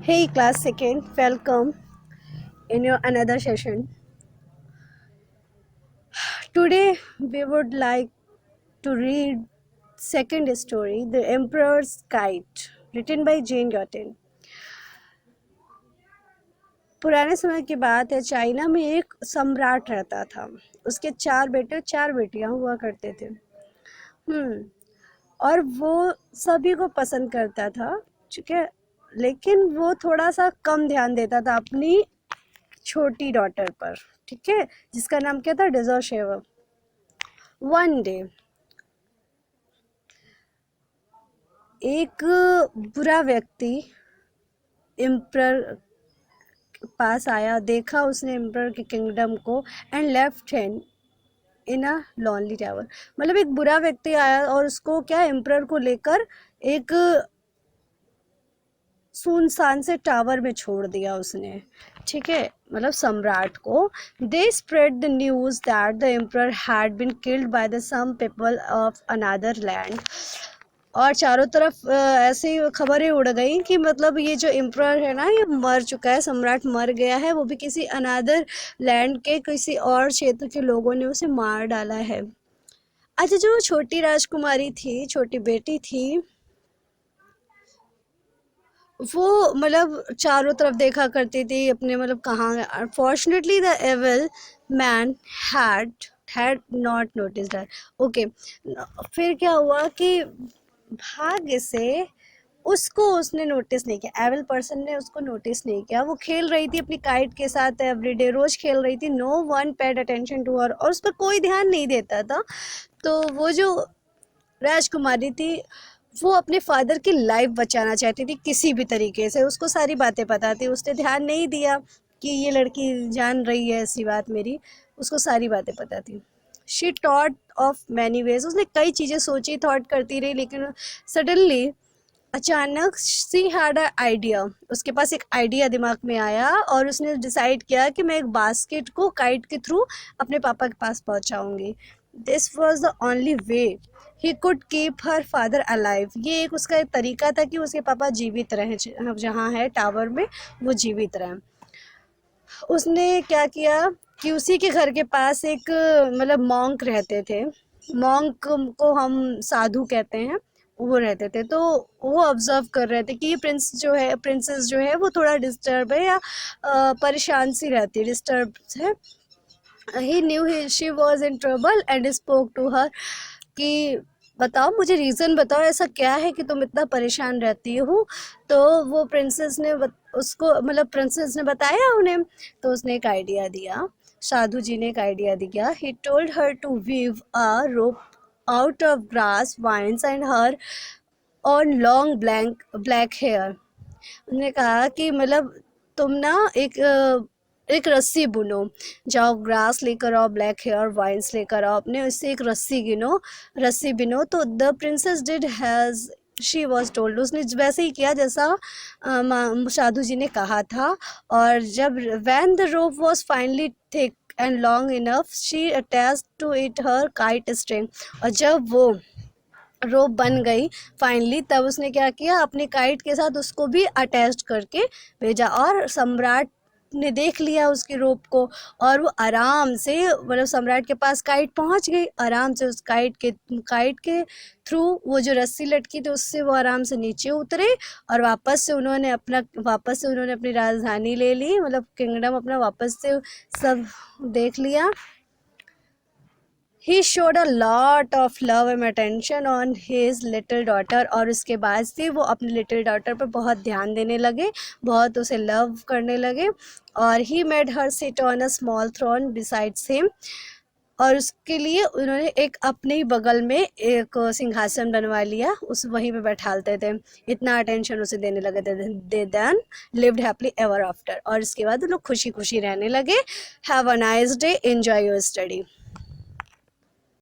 Hey class second, welcome in your another session. Today we would like to read second story, The Emperor's Kite, written by Jane Austen. पुराने समय की बात है, China में एक सम्राट रहता था। उसके 4 बेटे 4 बेटियां हुआ करते थे। और वो सभी को पसंद करता था, ठीक है, लेकिन वो थोड़ा सा कम ध्यान देता था अपनी छोटी डॉटर पर, ठीक है, जिसका नाम क्या था, डिजोशेवा। वन डे एक बुरा व्यक्ति एम्परर पास आया, देखा उसने एम्परर के किंगडम को and left him in a lonely tower. मतलब एक बुरा व्यक्ति आया और उसको क्या, एम्परर को लेकर एक सुनसान से टावर में छोड़ दिया उसने, ठीक है, मतलब सम्राट को। They spread the news that the emperor had been killed by the some people of another land. और चारों तरफ ऐसी खबरें उड़ गई कि मतलब ये जो एम्परर है ना, ये मर चुका है, सम्राट मर गया है, वो भी किसी अनदर लैंड के किसी और क्षेत्र के लोगों ने उसे मार डाला है। अच्छा, जो छोटी राजकुमारी थी, छोटी बेटी थी, वो मतलब चारों तरफ देखा करती थी अपने, मतलब कहाँ। Unfortunately the evil man had had not noticed her. Okay, फिर क्या हुआ कि भाग्य से उसको उसने नोटिस नहीं किया, एविल पर्सन ने उसको नोटिस नहीं किया। वो खेल रही थी अपनी काइट के साथ, एवरीडे रोज खेल रही थी। No one paid attention to her, और उस पर कोई ध्यान नहीं देता था। तो वो जो राजकुमारी थी, वो अपने फादर की लाइफ बचाना चाहती थी किसी भी तरीके से। उसको सारी बातें पता थी, उसने ध्यान नहीं दिया कि ये लड़की जान रही है ऐसी बात मेरी। उसको सारी बातें पता थी। She thought of many ways, उसने कई चीज़ें सोची, थॉट करती रही, लेकिन सडनली अचानक सी हैड अ आइडिया। उसके पास एक आइडिया दिमाग में आया और उसने डिसाइड किया कि मैं एक बास्केट को काइट के थ्रू अपने पापा के पास पहुंचाऊंगी। This was the only way he could keep her father alive. ये एक उसका एक तरीका था कि उसके पापा जीवित रहें, जहाँ है टावर में वो जीवित रहें। उसने क्या किया कि उसी के घर के पास एक मतलब मॉन्क रहते थे। मॉन्क को हम साधु कहते हैं, वो रहते थे। तो वो ऑब्जर्व कर रहे थे कि ये प्रिंसेस जो है वो थोड़ा डिस्टर्ब है, या परेशान सी रहती है, डिस्टर्ब है। He knew she was in trouble and spoke to her कि बताओ, मुझे रीज़न बताओ, ऐसा क्या है कि तुम इतना परेशान रहती हो। तो वो प्रिंसेस ने उसको मतलब प्रिंसेस ने बताया उन्हें। तो उसने एक आइडिया दिया, साधु जी ने एक आइडिया दिया। He told her to weave a rope out of grass vines and her own long black hair. उन्होंने कहा कि मतलब तुम ना एक रस्सी बुनो, जाओ ग्रास लेकर आओ, ब्लैक हेयर वाइन्स लेकर आओ, अपने उससे एक रस्सी बिनो। तो the princess did has she was told, उसने वैसे ही किया जैसा साधु जी ने कहा था। और जब when the rope was finally thick and long enough, she attached to it her kite string. और जब वो रोप बन गई फाइनली, तब उसने क्या किया, अपने काइट के साथ उसको भी अटैच करके भेजा। और सम्राट ने देख लिया उसकी रोप को, और वो आराम से मतलब सम्राट के पास काइट पहुंच गई। आराम से उस काइट के थ्रू वो जो रस्सी लटकी थी उससे वो आराम से नीचे उतरे, और वापस से उन्होंने अपनी राजधानी ले ली, मतलब किंगडम अपना वापस से सब देख लिया। He showed a lot of love and attention on his little daughter, और उसके बाद से वो अपनी लिटिल डॉटर पर बहुत ध्यान देने लगे, बहुत उसे लव करने लगे। और he made her sit on a small throne besides him, और उसके लिए उन्होंने एक अपने ही बगल में एक सिंहासन बनवा लिया, उस वहीं पे बैठालते थे। इतना अटेंशन उसे देने लगे थे। They then lived happily ever after, और इसके बाद वो लोग खुशी खुशी रहने लगे। Have a nice day, enjoy your study.